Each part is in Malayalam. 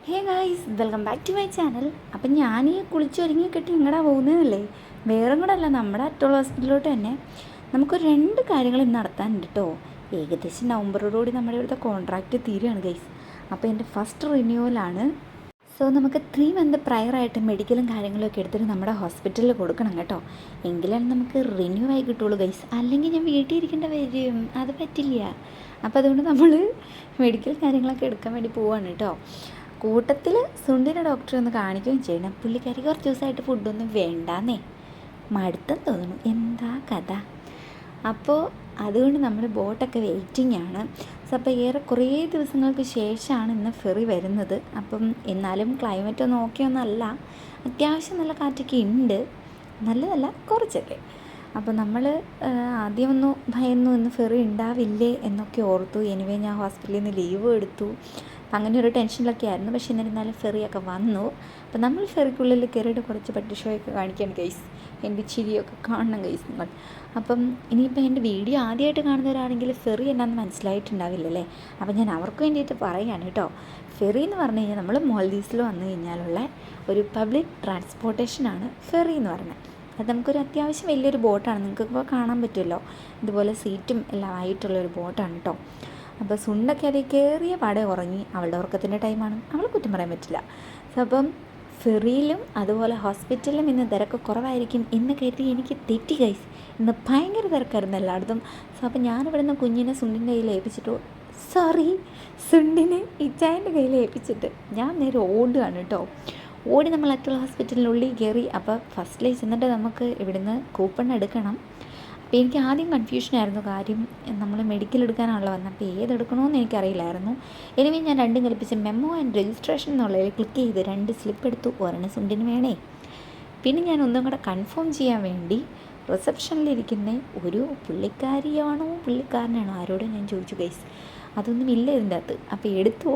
Hey guys, welcome back to my channel. അപ്പം ഞാൻ ഈ കുളിച്ചൊരുങ്ങി കെട്ടി ഇങ്ങടാ പോകുന്നതല്ലേ, വേറെ കൂടെ അല്ല, നമ്മുടെ അറ്റോൾ ഹോസ്പിറ്റലിലോട്ട് തന്നെ. നമുക്കൊരു 2 കാര്യങ്ങൾ ഇന്ന് നടത്താനുണ്ട് കേട്ടോ. ഏകദേശം നവംബറോടുകൂടി നമ്മുടെ ഇവിടുത്തെ കോൺട്രാക്റ്റ് തീരുകയാണ് ഗൈസ്. അപ്പോൾ എൻ്റെ ഫസ്റ്റ് റിന്യൂവലാണ്. സോ നമുക്ക് 3 മന്ത് പ്രയറായിട്ട് മെഡിക്കലും കാര്യങ്ങളൊക്കെ എടുത്തിട്ട് നമ്മുടെ ഹോസ്പിറ്റലിൽ കൊടുക്കണം കേട്ടോ. എങ്കിലാണ് നമുക്ക് റിന്യൂ ആയി കിട്ടുള്ളൂ ഗൈസ്. അല്ലെങ്കിൽ ഞാൻ വീട്ടിൽ ഇരിക്കേണ്ട വരും, അത് പറ്റില്ല. അപ്പോൾ അതുകൊണ്ട് നമ്മൾ മെഡിക്കൽ കാര്യങ്ങളൊക്കെ എടുക്കാൻ വേണ്ടി പോവാണ് കേട്ടോ. കൂട്ടത്തിൽ സുണ്ടിൻ്റെ ഡോക്ടറെ ഒന്ന് കാണിക്കുകയും ചെയ്യണം. പുള്ളിക്കാരിക്ക് കുറച്ച് ദിവസമായിട്ട് ഫുഡൊന്നും വേണ്ടാന്നേ, മടുത്തെന്ന് തോന്നുന്നു. എന്താ കഥ? അപ്പോൾ അതുകൊണ്ട് നമ്മുടെ ബോട്ടൊക്കെ വെയിറ്റിംഗ് ആണ്. സോ അപ്പോൾ കുറേ ദിവസങ്ങൾക്ക് ശേഷമാണ് ഇന്ന് ഫെറി വരുന്നത്. അപ്പം എന്നാലും ക്ലൈമറ്റ് ഒന്നും ഓക്കെ ഒന്നല്ല, അത്യാവശ്യം നല്ല കാറ്റൊക്കെ ഉണ്ട്, നല്ലതല്ല കുറച്ചൊക്കെ. അപ്പോൾ നമ്മൾ ആദ്യമൊന്നു ഭയന്നു, ഇന്ന് ഫെറി ഉണ്ടാവില്ലേ എന്നൊക്കെ ഓർത്തു. എനിവേ ഞാൻ ഹോസ്പിറ്റലിൽ നിന്ന് ലീവ് എടുത്തു. അപ്പം അങ്ങനെ ഒരു ടെൻഷനിലൊക്കെ ആയിരുന്നു. പക്ഷേ എന്നിരുന്നാലും ഫെറിയൊക്കെ വന്നു. അപ്പം നമ്മൾ ഫെറിക്കുള്ളിൽ കയറിയിട്ട് കുറച്ച് പട്ടി ഷോയൊക്കെ കാണിക്കണം ഗൈസ്. എൻ്റെ ചിരിയൊക്കെ കാണണം ഗൈസ് നിങ്ങൾ. അപ്പം ഇനിയിപ്പോൾ എൻ്റെ വീഡിയോ ആദ്യമായിട്ട് കാണുന്നവരാണെങ്കിൽ ഫെറി എന്നാന്ന് മനസ്സിലായിട്ടുണ്ടാവില്ലല്ലേ. അപ്പം ഞാൻ അവർക്ക് വേണ്ടിയിട്ട് പറയുകയാണ് കേട്ടോ. ഫെറി എന്ന് പറഞ്ഞു കഴിഞ്ഞാൽ നമ്മൾ മാൽദീവ്സിൽ വന്നു കഴിഞ്ഞാലുള്ള ഒരു പബ്ലിക് ട്രാൻസ്പോർട്ടേഷനാണ് ഫെറി എന്ന് പറയുന്നത്. അത് നമുക്കൊരു അത്യാവശ്യം വലിയൊരു ബോട്ടാണ്, നിങ്ങൾക്കിപ്പോൾ കാണാൻ പറ്റുമല്ലോ, ഇതുപോലെ സീറ്റും എല്ലാം ആയിട്ടുള്ളൊരു ബോട്ടാണ് കേട്ടോ. അപ്പോൾ സുണ്ടൊക്കെ അതിൽ കയറിയ പാടെ ഉറങ്ങി. അവളുടെ ഉറക്കത്തിൻ്റെ ടൈമാണ്, അവൾ കുറ്റം പറയാൻ പറ്റില്ല. സോ അപ്പം ഫെറിയിലും അതുപോലെ ഹോസ്പിറ്റലിലും ഇന്ന് തിരക്ക് കുറവായിരിക്കും എന്ന് കരുതി എനിക്ക് തെറ്റി ഗൈസ്. ഇന്ന് ഭയങ്കര തിരക്കായിരുന്നു എല്ലായിടത്തും. സോ അപ്പം ഞാനിവിടെ നിന്ന് കുഞ്ഞിനെ സുണ്ടിൻ്റെ കയ്യിൽ ഏൽപ്പിച്ചിട്ട്, സുണ്ടിനെ ഇച്ചായൻ്റെ കയ്യിൽ ഏൽപ്പിച്ചിട്ട് ഞാൻ നേരെ ഓടുകയാണ് കേട്ടോ. ഓടി നമ്മൾ അറ്റോൾ ഹോസ്പിറ്റലിനുള്ളിൽ കയറി. അപ്പോൾ ഫസ്റ്റിലേ ചെന്നിട്ട് നമുക്ക് ഇവിടുന്ന് കൂപ്പൺ എടുക്കണം. അപ്പോൾ എനിക്ക് ആദ്യം കൺഫ്യൂഷനായിരുന്നു, കാര്യം നമ്മൾ മെഡിക്കൽ എടുക്കാനാണല്ലോ വന്നത്. അപ്പോൾ ഏതെടുക്കണമെന്ന് എനിക്കറിയില്ലായിരുന്നു. എനിവേ ഞാൻ രണ്ടും കൽപ്പിച്ച് മെമ്മോ ആൻഡ് രജിസ്ട്രേഷൻ എന്നുള്ളതിൽ ക്ലിക്ക് ചെയ്ത് 2 സ്ലിപ്പ് എടുത്തു. ഒരെണ്ണം സുണ്ടിന് വേണേ. പിന്നെ ഞാൻ ഒന്നും കൂടെ കൺഫേം ചെയ്യാൻ വേണ്ടി റിസപ്ഷനിലിരിക്കുന്ന ഒരു പുള്ളിക്കാരിയാണോ പുള്ളിക്കാരനാണോ ആരോടും ഞാൻ ചോദിച്ചു ഗൈസ്, അതൊന്നും ഇല്ല ഇതിൻ്റെ അകത്ത്. അപ്പോൾ എടുത്തു.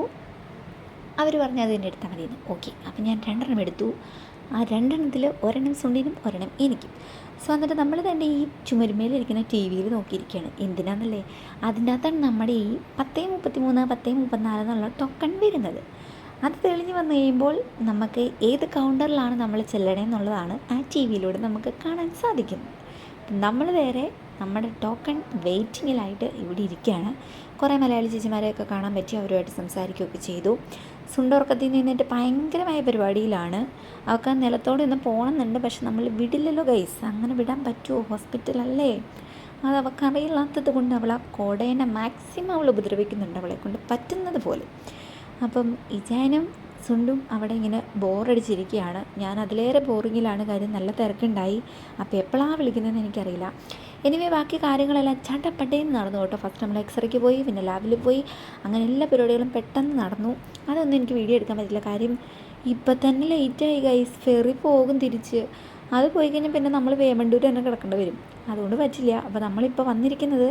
അവർ പറഞ്ഞു അത് തന്നെ എടുത്താൽ മതിയെന്ന്. ഓക്കെ, അപ്പം ഞാൻ 2 എടുത്തു. ആ 2 ഒരെണ്ണം സുണ്ടിനും ഒരെണ്ണം എനിക്കും. സോ എന്നിട്ട് നമ്മൾ തന്നെ ഈ ചുമരുമേലിരിക്കുന്ന ടി വിയിൽ നോക്കിയിരിക്കുകയാണ്. എന്തിനാണെന്നല്ലേ, അതിൻ്റെ അകത്താണ് നമ്മുടെ ഈ 10:33 10:34 എന്നുള്ള ടോക്കൺ വരുന്നത്. അത് തെളിഞ്ഞ് വന്നു കഴിയുമ്പോൾ നമുക്ക് ഏത് കൗണ്ടറിലാണ് നമ്മൾ ചെല്ലണമെന്നുള്ളതാണ് ആ ടി വിയിലൂടെ നമുക്ക് കാണാൻ സാധിക്കുന്നത്. നമ്മൾ വേറെ നമ്മുടെ ടോക്കൺ വെയിറ്റിങ്ങിലായിട്ട് ഇവിടെ ഇരിക്കുകയാണ്. കുറേ മലയാളി ചേച്ചിമാരെയൊക്കെ കാണാൻ പറ്റി, അവരുമായിട്ട് സംസാരിക്കുകയൊക്കെ ചെയ്തു. സുണ്ടോർക്കത്തിൽ നിന്നിട്ട് ഭയങ്കരമായ പരിപാടിയിലാണ്. അവൾക്ക് നിലത്തോടെ ഒന്ന് പോകണമെന്നുണ്ട്, പക്ഷെ നമ്മൾ വിടില്ലല്ലോ ഗൈസ്. അങ്ങനെ വിടാൻ പറ്റുമോ? ഹോസ്പിറ്റലല്ലേ. അത് അവൾക്കറിയില്ലാത്തത് കൊണ്ട് അവൾ ആ കോടേനെ മാക്സിമം അവൾ ഉപദ്രവിക്കുന്നുണ്ട്, അവളെ കൊണ്ട് പറ്റുന്നത് പോലെ. അപ്പം ഇജാനും സുണ്ടും അവിടെ ഇങ്ങനെ ബോറടിച്ചിരിക്കുകയാണ്. ഞാൻ അതിലേറെ ബോറിങ്ങിലാണ്, കാര്യം നല്ല തിരക്കുണ്ടായി. അപ്പോൾ എപ്പോഴാണ് വിളിക്കുന്നതെന്ന് എനിക്കറിയില്ല. എനിവേ ബാക്കി കാര്യങ്ങളെല്ലാം ചട്ടപ്പട്ടേന്ന് നടന്നു കേട്ടോ. ഫസ്റ്റ് നമ്മൾ എക്സ്റേക്ക് പോയി, പിന്നെ ലാബിൽ പോയി, അങ്ങനെ എല്ലാ പരിപാടികളും പെട്ടെന്ന് നടന്നു. അതൊന്നും എനിക്ക് വീഡിയോ എടുക്കാൻ പറ്റില്ല, കാര്യം ഇപ്പം തന്നെ ലേറ്റായി ഗൈസ്. ഫെറി പോകും തിരിച്ച്. അത് പോയി കഴിഞ്ഞാൽ പിന്നെ നമ്മൾ വേമണ്ടൂർ തന്നെ കിടക്കേണ്ടി വരും, അതുകൊണ്ട് പറ്റില്ല. അപ്പോൾ നമ്മളിപ്പോൾ വന്നിരിക്കുന്നത്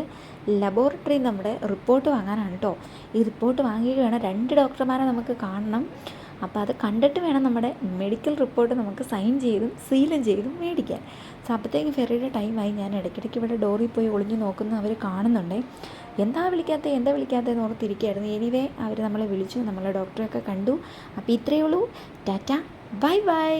ലബോറട്ടറി നമ്മുടെ റിപ്പോർട്ട് വാങ്ങാനാണ് കേട്ടോ. ഈ റിപ്പോർട്ട് വാങ്ങിയിട്ട് വേണം 2 ഡോക്ടർമാരെ നമുക്ക് കാണണം. അപ്പോൾ അത് കണ്ടിട്ട് വേണം നമ്മുടെ മെഡിക്കൽ റിപ്പോർട്ട് നമുക്ക് സൈൻ ചെയ്തും സീലും ചെയ്തും മേടിക്കാൻ. സോ അപ്പോഴത്തേക്ക് ഫെറിയുടെ ടൈമായി. ഞാൻ ഇടയ്ക്കിടയ്ക്ക് ഇവിടെ ഡോറിൽ പോയി ഒളിഞ്ഞു നോക്കുന്ന അവർ കാണുന്നുണ്ട്. എന്താ വിളിക്കാത്തതെന്ന് ഓർത്തിരിക്കുകയായിരുന്നു. എനിവേ അവർ നമ്മളെ വിളിച്ചു, നമ്മളെ ഡോക്ടറെയൊക്കെ കണ്ടു. അപ്പോൾ ഇത്രയേ ഉള്ളൂ. Tata, bye bye.